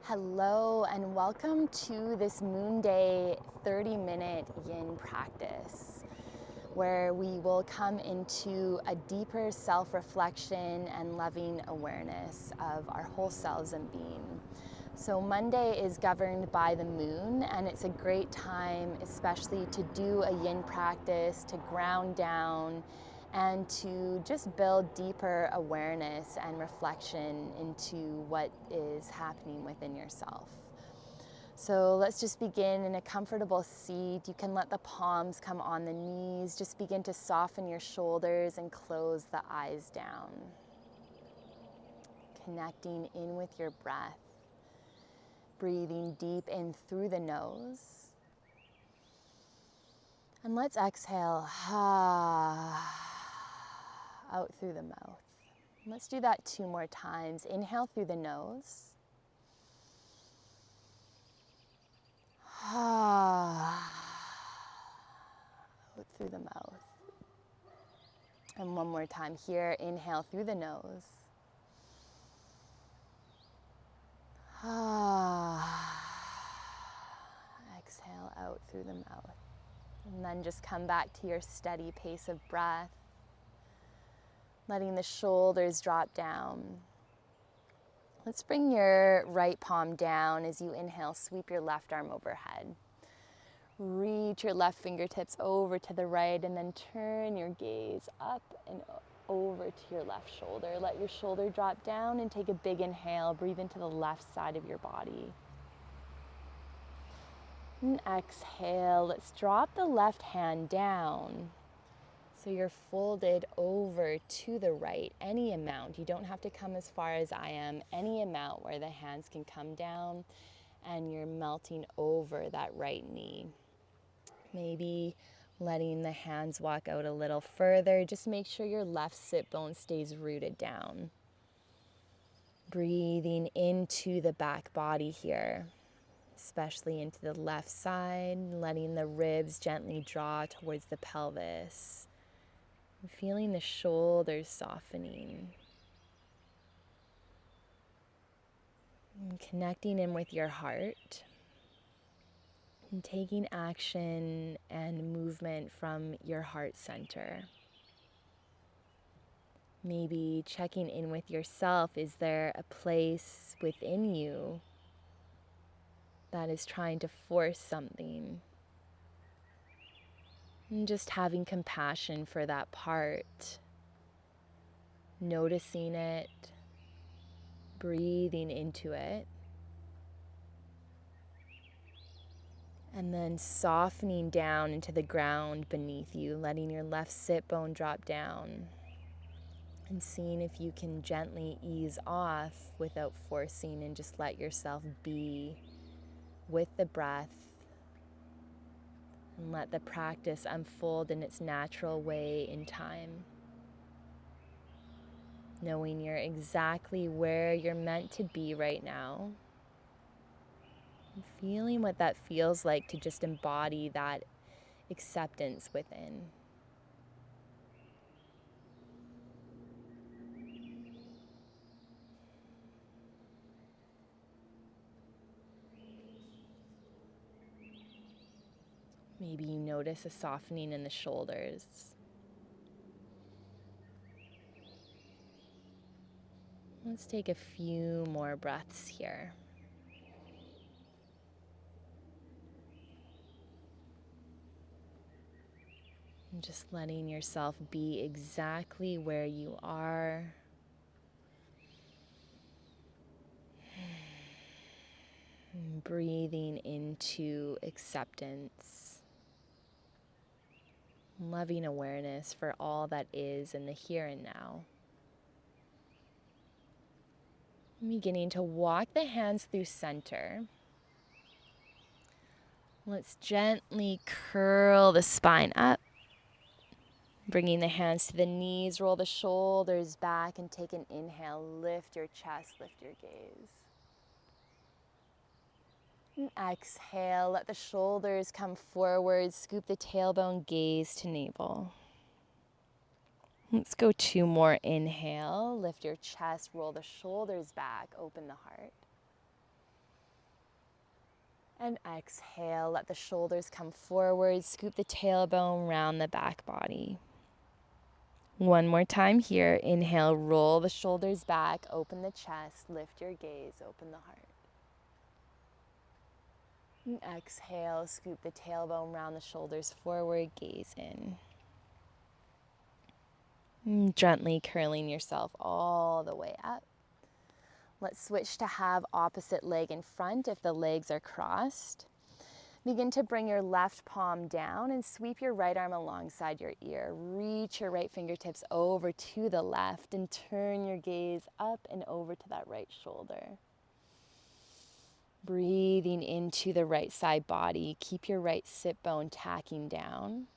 Hello and welcome to this Moonday 30-minute yin practice where we will come into a deeper self-reflection and loving awareness of our whole selves and being. So Monday is governed by the moon, and it's a great time especially to do a yin practice, to ground down and to just build deeper awareness and reflection into what is happening within yourself. So let's just begin in a comfortable seat. You can let the palms come on the knees. Just begin to soften your shoulders and close the eyes down. Connecting in with your breath. Breathing deep in through the nose. And let's exhale out through the mouth. Let's do that 2 more times. Inhale through the nose. Out through the mouth. And 1 more time here. Inhale through the nose. Exhale out through the mouth. And then just come back to your steady pace of breath. Letting the shoulders drop down. Let's bring your right palm down as you inhale. Sweep your left arm overhead. Reach your left fingertips over to the right and then turn your gaze up and over to your left shoulder. Let your shoulder drop down and take a big inhale. Breathe into the left side of your body. And exhale. Let's drop the left hand down. So you're folded over to the right, any amount. You don't have to come as far as I am, any amount where the hands can come down and you're melting over that right knee. Maybe letting the hands walk out a little further. Just make sure your left sit bone stays rooted down. Breathing into the back body here, especially into the left side, letting the ribs gently draw towards the pelvis. Feeling the shoulders softening. And connecting in with your heart. And taking action and movement from your heart center. Maybe checking in with yourself. Is there a place within you that is trying to force something? And just having compassion for that part. Noticing it. Breathing into it. And then softening down into the ground beneath you, letting your left sit bone drop down. And seeing if you can gently ease off without forcing and just let yourself be with the breath. And let the practice unfold in its natural way in time. Knowing you're exactly where you're meant to be right now. And feeling what that feels like to just embody that acceptance within. Maybe you notice a softening in the shoulders. Let's take a few more breaths here. And just letting yourself be exactly where you are. And breathing into acceptance. Loving awareness for all that is in the here and now. Beginning to walk the hands through center. Let's gently curl the spine up. Bringing the hands to the knees, roll the shoulders back and take an inhale. Lift your chest, lift your gaze. And exhale, let the shoulders come forward, scoop the tailbone, gaze to navel. Let's go 2 more. Inhale, lift your chest, roll the shoulders back, open the heart. And exhale, let the shoulders come forward, scoop the tailbone round the back body. One more time here. Inhale, roll the shoulders back, open the chest, lift your gaze, open the heart. And exhale, scoop the tailbone round the shoulders forward, gaze in. And gently curling yourself all the way up. Let's switch to have opposite leg in front if the legs are crossed. Begin to bring your left palm down and sweep your right arm alongside your ear. Reach your right fingertips over to the left and turn your gaze up and over to that right shoulder. Breathing into the right side body. Keep your right sit bone tacking down.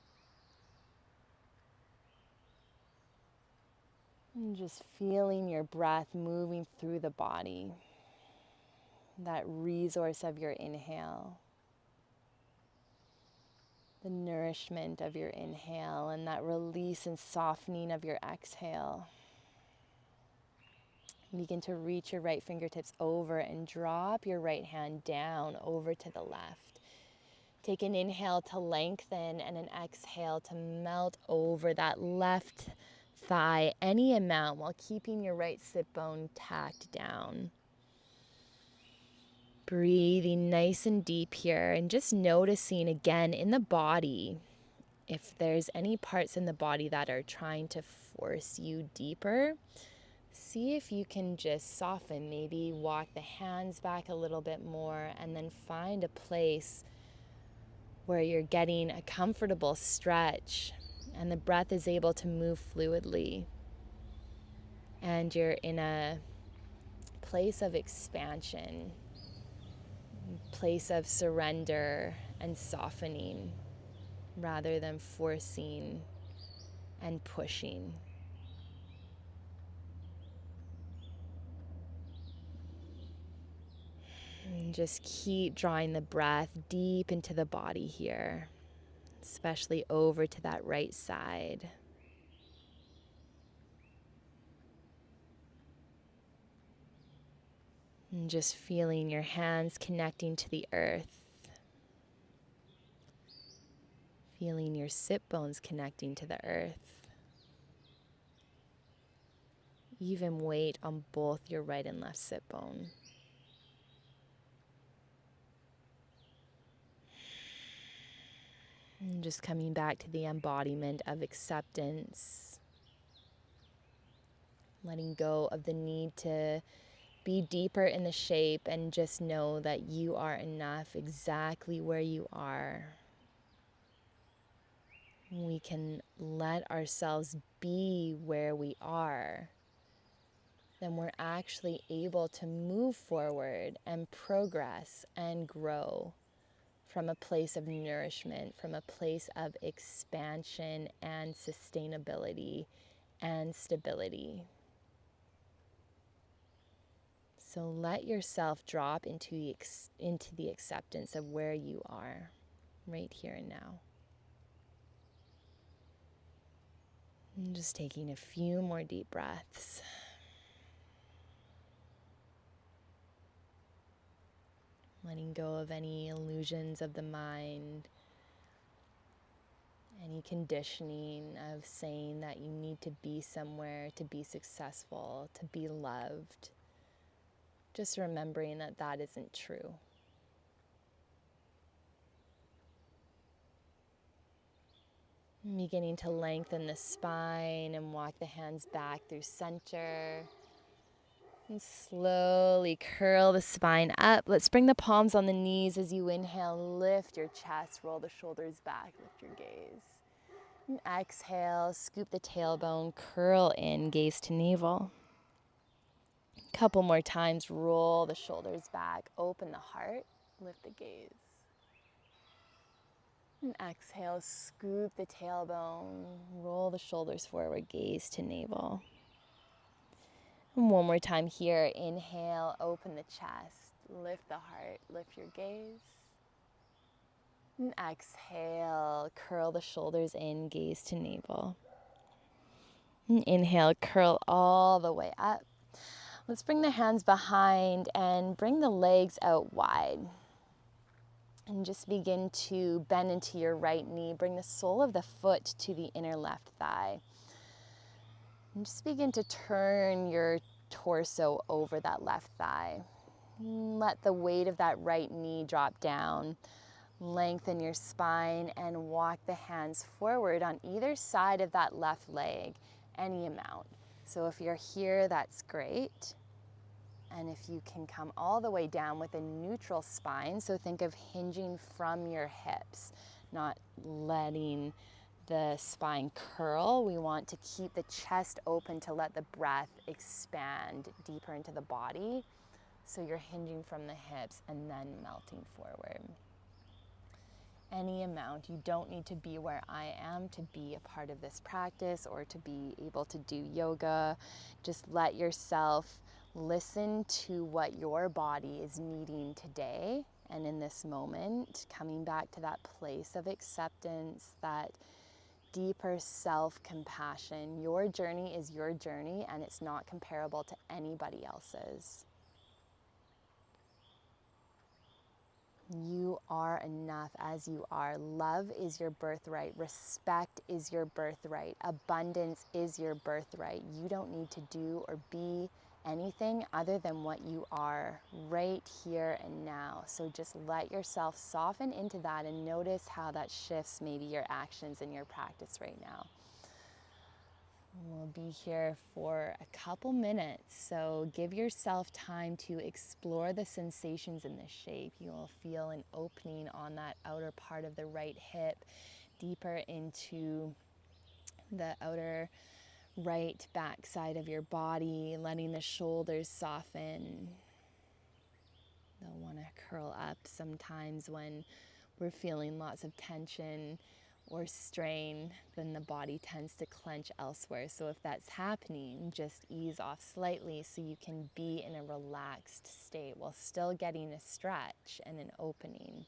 And just feeling your breath moving through the body. That resource of your inhale. The nourishment of your inhale and that release and softening of your exhale. Begin to reach your right fingertips over and drop your right hand down over to the left. Take an inhale to lengthen and an exhale to melt over that left thigh any amount while keeping your right sit bone tacked down. Breathing nice and deep here and just noticing again in the body if there's any parts in the body that are trying to force you deeper. See if you can just soften, maybe walk the hands back a little bit more and then find a place where you're getting a comfortable stretch and the breath is able to move fluidly. And you're in a place of expansion, place of surrender and softening rather than forcing and pushing. And just keep drawing the breath deep into the body here, especially over to that right side. And just feeling your hands connecting to the earth. Feeling your sit bones connecting to the earth. Even weight on both your right and left sit bone. And just coming back to the embodiment of acceptance. Letting go of the need to be deeper in the shape and just know that you are enough exactly where you are. We can let ourselves be where we are. Then we're actually able to move forward and progress and grow from a place of nourishment, from a place of expansion and sustainability and stability. So let yourself drop into the acceptance of where you are, right here and now. And just taking a few more deep breaths. Letting go of any illusions of the mind, any conditioning of saying that you need to be somewhere to be successful, to be loved. Just remembering that that isn't true. Beginning to lengthen the spine and walk the hands back through center. And slowly curl the spine up. Let's bring the palms on the knees as you inhale. Lift your chest, roll the shoulders back, lift your gaze. And exhale, scoop the tailbone, curl in, gaze to navel. Couple more times, roll the shoulders back, open the heart, lift the gaze. And exhale, scoop the tailbone, roll the shoulders forward, gaze to navel. And one more time here, inhale, open the chest, lift the heart, lift your gaze. And exhale, curl the shoulders in, gaze to navel. And inhale, curl all the way up. Let's bring the hands behind and bring the legs out wide. And just begin to bend into your right knee. Bring the sole of the foot to the inner left thigh. And just begin to turn your torso over that left thigh. Let the weight of that right knee drop down. Lengthen your spine and walk the hands forward on either side of that left leg, any amount. So if you're here, that's great. And if you can come all the way down with a neutral spine, so think of hinging from your hips, not letting the spine curl. We want to keep the chest open to let the breath expand deeper into the body. So you're hinging from the hips and then melting forward. Any amount. You don't need to be where I am to be a part of this practice or to be able to do yoga. Just let yourself listen to what your body is needing today and in this moment, coming back to that place of acceptance, that deeper self-compassion. Your journey is your journey and it's not comparable to anybody else's. You are enough as you are. Love is your birthright. Respect is your birthright. Abundance is your birthright. You don't need to do or be anything other than what you are right here and now. So just let yourself soften into that and notice how that shifts maybe your actions in your practice right now. We'll be here for a couple minutes, so give yourself time to explore the sensations in this shape. You'll feel an opening on that outer part of the right hip, deeper into the outer right back side of your body, letting the shoulders soften. They'll want to curl up sometimes when we're feeling lots of tension or strain, then the body tends to clench elsewhere. So if that's happening, just ease off slightly so you can be in a relaxed state while still getting a stretch and an opening.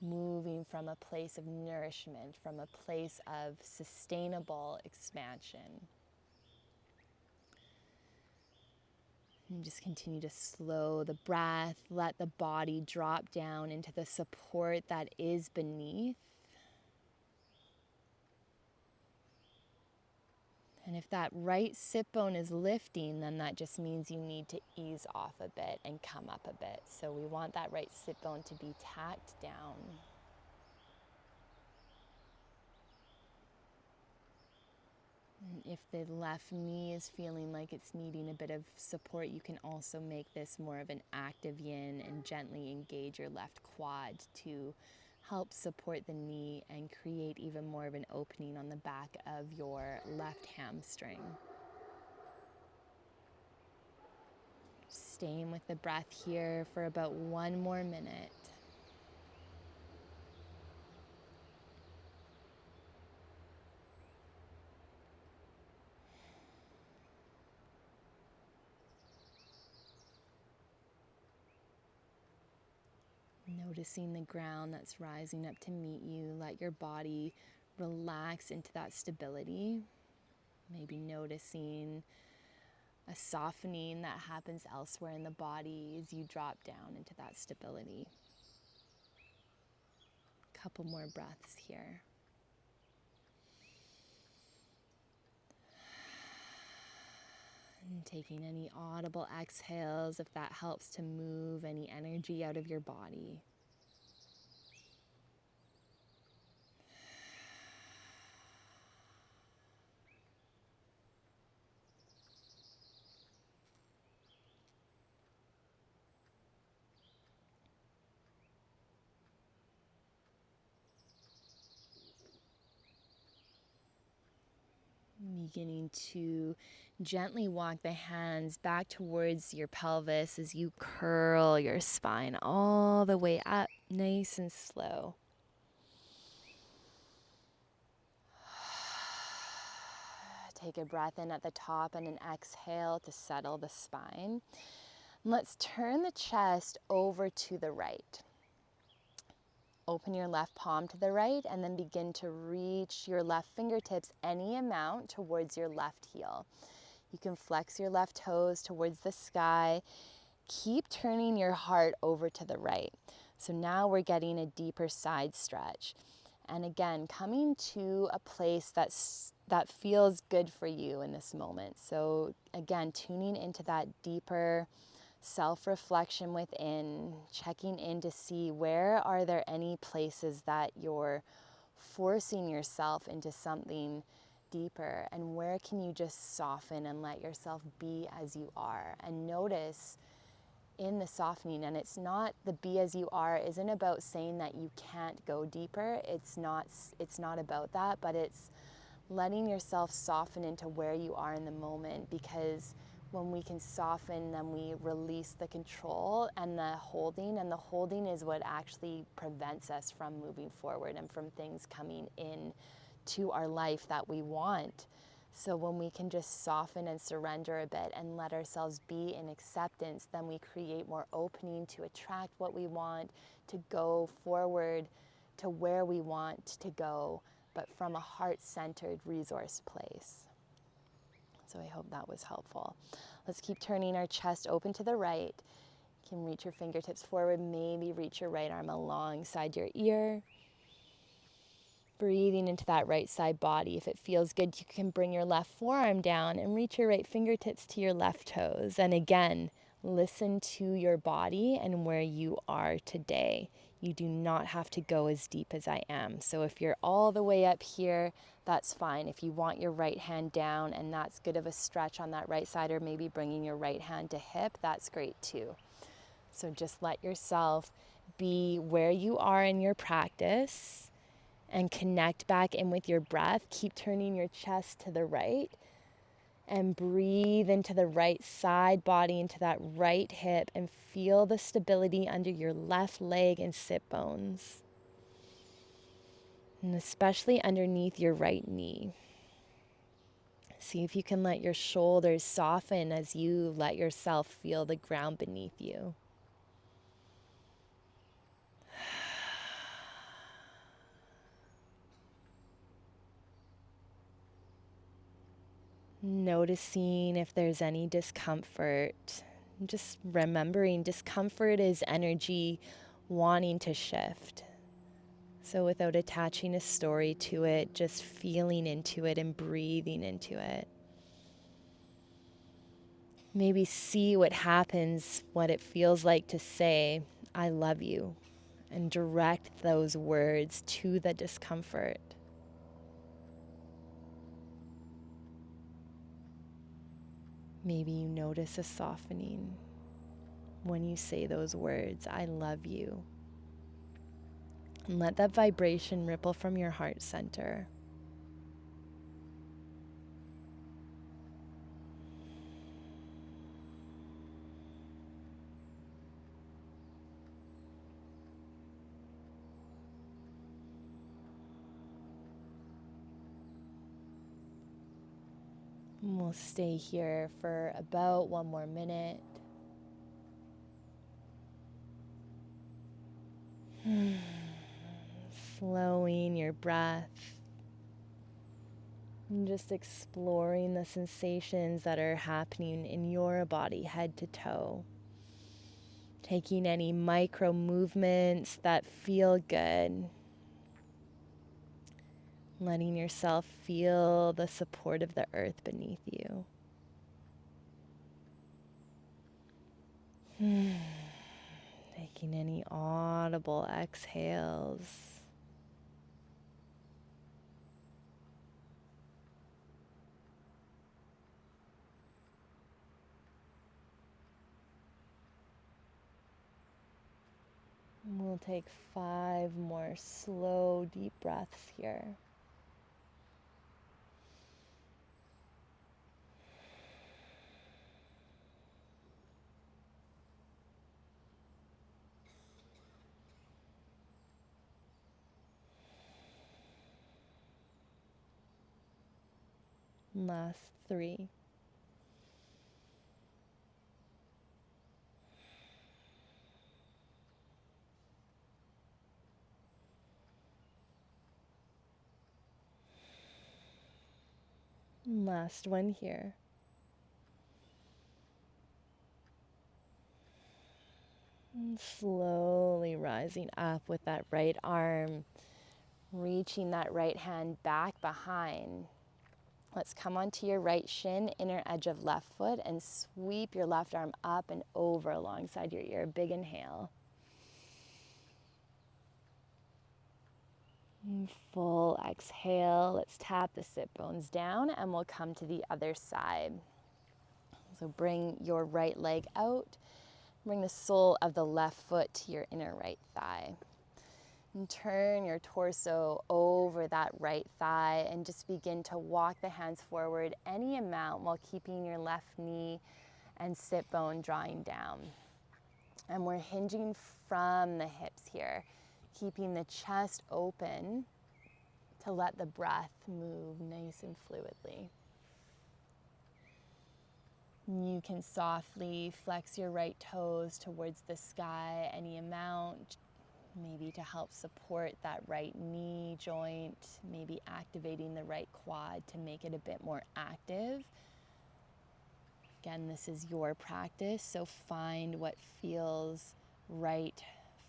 Moving from a place of nourishment, from a place of sustainable expansion. And just continue to slow the breath, let the body drop down into the support that is beneath. And if that right sit bone is lifting, then that just means you need to ease off a bit and come up a bit. So we want that right sit bone to be tacked down. And if the left knee is feeling like it's needing a bit of support, you can also make this more of an active yin and gently engage your left quad to help support the knee and create even more of an opening on the back of your left hamstring. Staying with the breath here for about 1 more minute. Noticing the ground that's rising up to meet you. Let your body relax into that stability. Maybe noticing a softening that happens elsewhere in the body as you drop down into that stability. Couple more breaths here. And taking any audible exhales if that helps to move any energy out of your body. Beginning to gently walk the hands back towards your pelvis as you curl your spine all the way up, nice and slow. Take a breath in at the top and an exhale to settle the spine. Let's turn the chest over to the right. Open your left palm to the right and then begin to reach your left fingertips any amount towards your left heel. You can flex your left toes towards the sky. Keep turning your heart over to the right. So now we're getting a deeper side stretch. And again, coming to a place that feels good for you in this moment. So again, tuning into that deeper self-reflection within, checking in to see where are there any places that you're forcing yourself into something deeper, and where can you just soften and let yourself be as you are. And notice in the softening, and it's not, the be as you are isn't about saying that you can't go deeper. It's not about that, but it's letting yourself soften into where you are in the moment, because when we can soften, then we release the control and the holding is what actually prevents us from moving forward and from things coming in to our life that we want. So when we can just soften and surrender a bit and let ourselves be in acceptance, then we create more opening to attract what we want, to go forward to where we want to go, but from a heart-centered resource place. So I hope that was helpful. Let's keep turning our chest open to the right. You can reach your fingertips forward, maybe reach your right arm alongside your ear. Breathing into that right side body. If it feels good, you can bring your left forearm down and reach your right fingertips to your left toes. And again, listen to your body and where you are today. You do not have to go as deep as I am. So if you're all the way up here, that's fine. If you want your right hand down and that's good of a stretch on that right side, or maybe bringing your right hand to hip, that's great too. So just let yourself be where you are in your practice and connect back in with your breath. Keep turning your chest to the right and breathe into the right side body, into that right hip, and feel the stability under your left leg and sit bones, and especially underneath your right knee. See if you can let your shoulders soften as you let yourself feel the ground beneath you. Noticing if there's any discomfort. Just remembering discomfort is energy wanting to shift. So without attaching a story to it, just feeling into it and breathing into it. Maybe see what happens, what it feels like to say, I love you, and direct those words to the discomfort. Maybe you notice a softening when you say those words, I love you. And let that vibration ripple from your heart center. And we'll stay here for about 1 more minute. Slowing your breath. And just exploring the sensations that are happening in your body, head to toe. Taking any micro movements that feel good. Letting yourself feel the support of the earth beneath you. Taking any audible exhales. We'll take 5 more slow, deep breaths here. Last 3. Last one here. And slowly rising up with that right arm, reaching that right hand back behind. Let's come onto your right shin, inner edge of left foot, and sweep your left arm up and over alongside your ear. Big inhale. And full exhale. Let's tap the sit bones down and we'll come to the other side. So bring your right leg out. Bring the sole of the left foot to your inner right thigh. And turn your torso over that right thigh and just begin to walk the hands forward any amount while keeping your left knee and sit bone drawing down. And we're hinging from the hips here, keeping the chest open to let the breath move nice and fluidly. You can softly flex your right toes towards the sky any amount, maybe to help support that right knee joint, maybe activating the right quad to make it a bit more active. Again, this is your practice, so find what feels right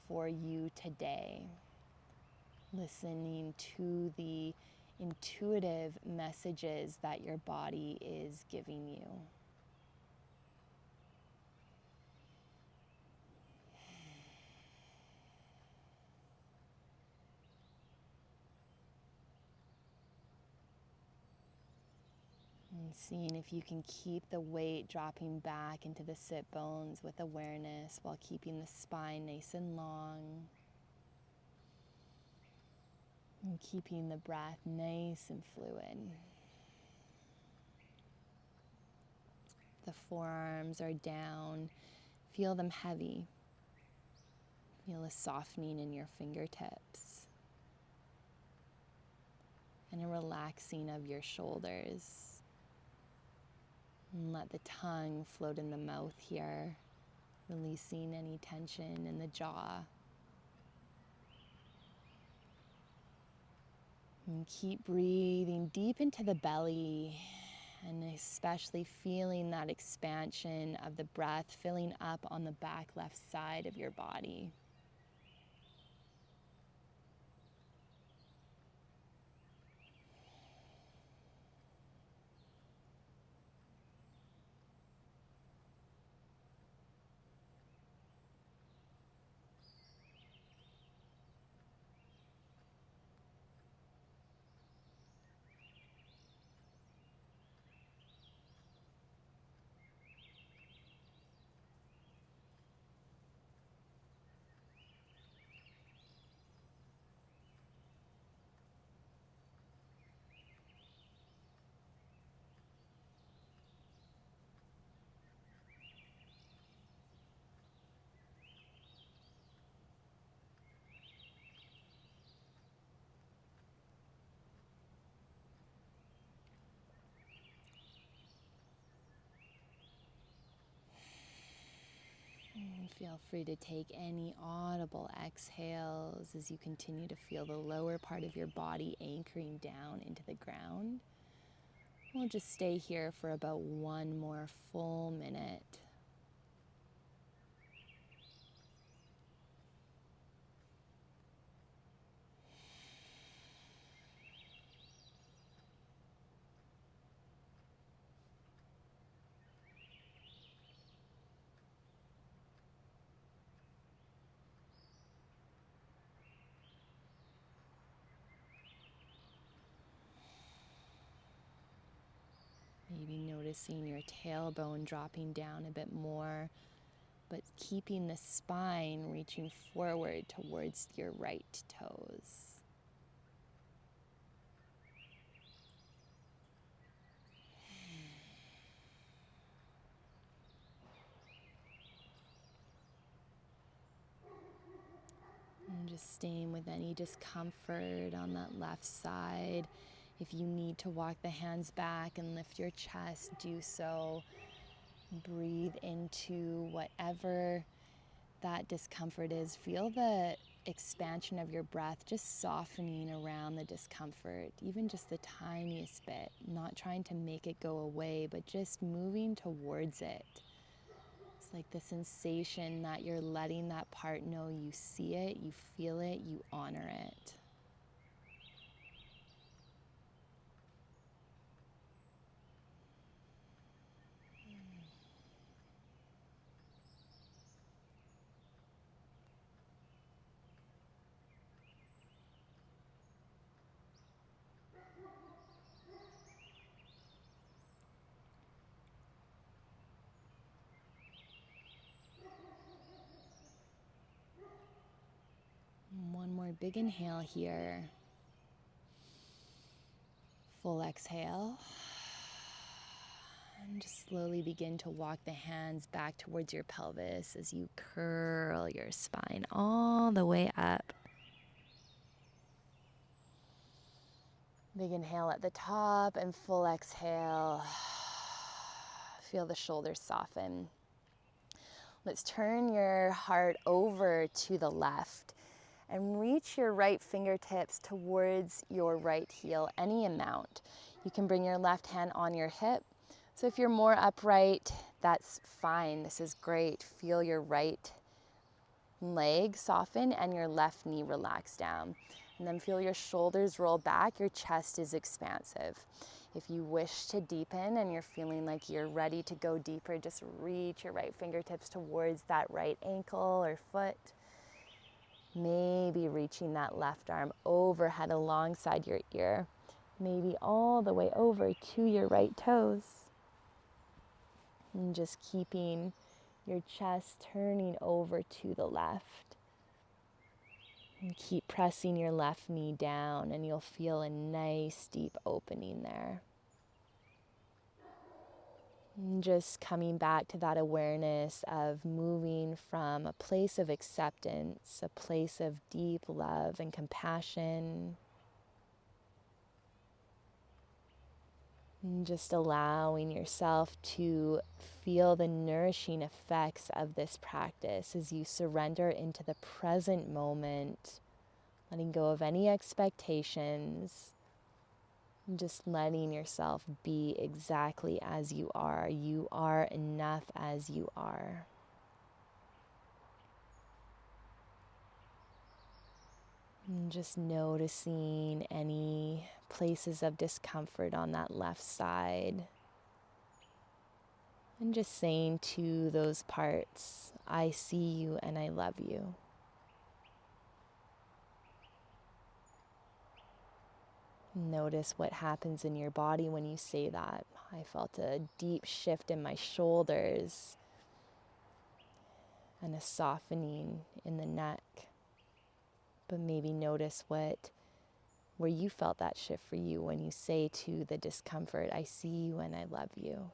for you today. Listening to the intuitive messages that your body is giving you. And seeing if you can keep the weight dropping back into the sit bones with awareness while keeping the spine nice and long. And keeping the breath nice and fluid. The forearms are down. Feel them heavy. Feel a softening in your fingertips. And a relaxing of your shoulders. And let the tongue float in the mouth here, releasing any tension in the jaw. And keep breathing deep into the belly, and especially feeling that expansion of the breath filling up on the back left side of your body. And feel free to take any audible exhales as you continue to feel the lower part of your body anchoring down into the ground. We'll just stay here for about one more full minute. Maybe noticing your tailbone dropping down a bit more, but keeping the spine reaching forward towards your right toes. And just staying with any discomfort on that left side. If you need to walk the hands back and lift your chest, do so. Breathe into whatever that discomfort is. Feel the expansion of your breath just softening around the discomfort, even just the tiniest bit. Not trying to make it go away, but just moving towards it. It's like the sensation that you're letting that part know you see it, you feel it, you honor it. One more big inhale here. Full exhale. And just slowly begin to walk the hands back towards your pelvis as you curl your spine all the way up. Big inhale at the top and full exhale. Feel the shoulders soften. Let's turn your heart over to the left and reach your right fingertips towards your right heel, any amount. You can bring your left hand on your hip. So if you're more upright, that's fine. This is great. Feel your right leg soften and your left knee relax down. And then feel your shoulders roll back, your chest is expansive. If you wish to deepen and you're feeling like you're ready to go deeper, just reach your right fingertips towards that right ankle or foot. Maybe reaching that left arm overhead alongside your ear. Maybe all the way over to your right toes. And just keeping your chest turning over to the left. And keep pressing your left knee down and you'll feel a nice deep opening there. And just coming back to that awareness of moving from a place of acceptance, a place of deep love and compassion. And just allowing yourself to feel the nourishing effects of this practice as you surrender into the present moment, letting go of any expectations, and just letting yourself be exactly as you are. You are enough as you are. And just noticing any places of discomfort on that left side. And just saying to those parts, I see you and I love you. Notice what happens in your body when you say that. I felt a deep shift in my shoulders and a softening in the neck. But maybe notice where you felt that shift for you when you say to the discomfort, I see you and I love you.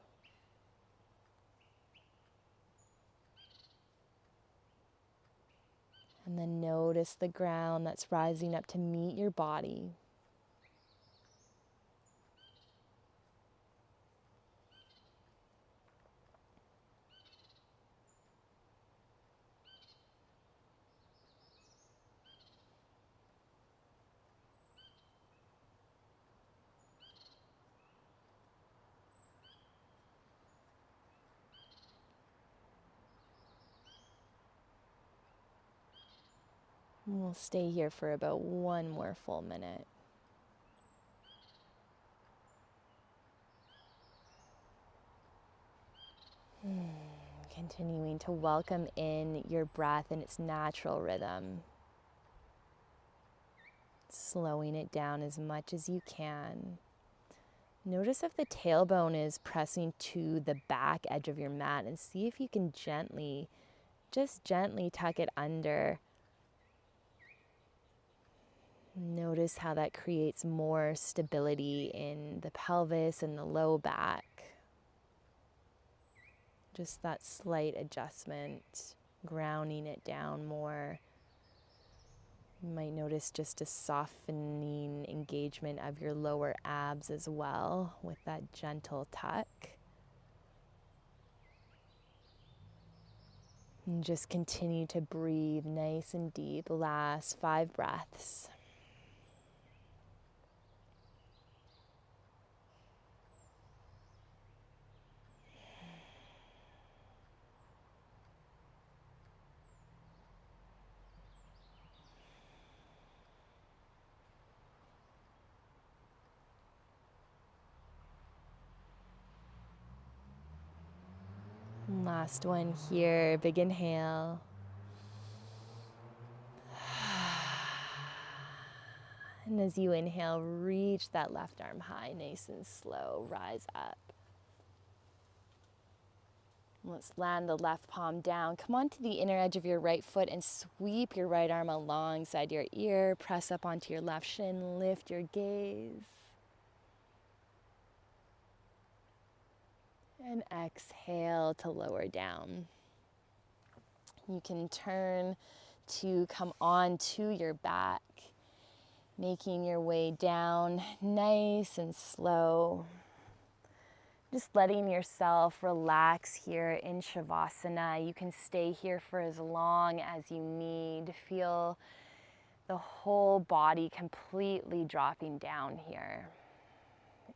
And then notice the ground that's rising up to meet your body. And we'll stay here for about one more full minute. Continuing to welcome in your breath in its natural rhythm. Slowing it down as much as you can. Notice if the tailbone is pressing to the back edge of your mat and see if you can gently tuck it under. Notice how that creates more stability in the pelvis and the low back. Just that slight adjustment, grounding it down more. You might notice just a softening engagement of your lower abs as well with that gentle tuck. And just continue to breathe nice and deep. Last 5 breaths. Last one here, big inhale. And as you inhale, reach that left arm high, nice and slow, rise up. Let's land the left palm down. Come onto the inner edge of your right foot and sweep your right arm alongside your ear. Press up onto your left shin, lift your gaze. And exhale to lower down. You can turn to come on to your back, making your way down nice and slow. Just letting yourself relax here in Shavasana. You can stay here for as long as you need. Feel the whole body completely dropping down here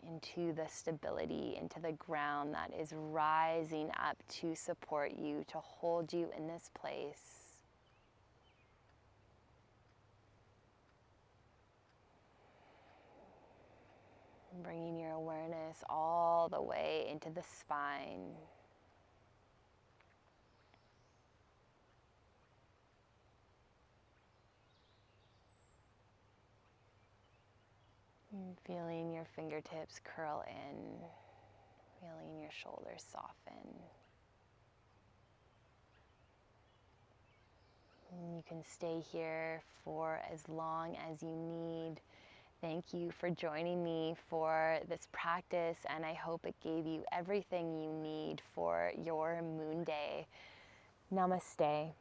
into the stability, into the ground that is rising up to support you, to hold you in this place. Bringing your awareness all the way into the spine. Feeling your fingertips curl in, feeling your shoulders soften. And you can stay here for as long as you need. Thank you for joining me for this practice, and I hope it gave you everything you need for your moon day. Namaste.